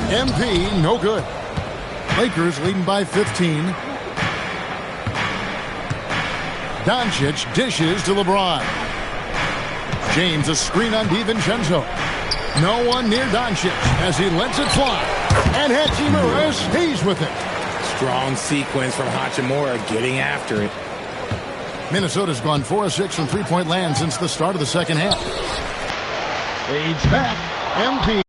Speaker 12: MP, no good. Lakers leading by 15. Doncic dishes to LeBron. James a screen on DiVincenzo. No one near Doncic as he lets it fly. And Hachimura stays with it.
Speaker 14: Strong sequence from Hachimura getting after it.
Speaker 12: Minnesota's gone 4 of 6 from three-point land since the start of the second half. Page back. MP.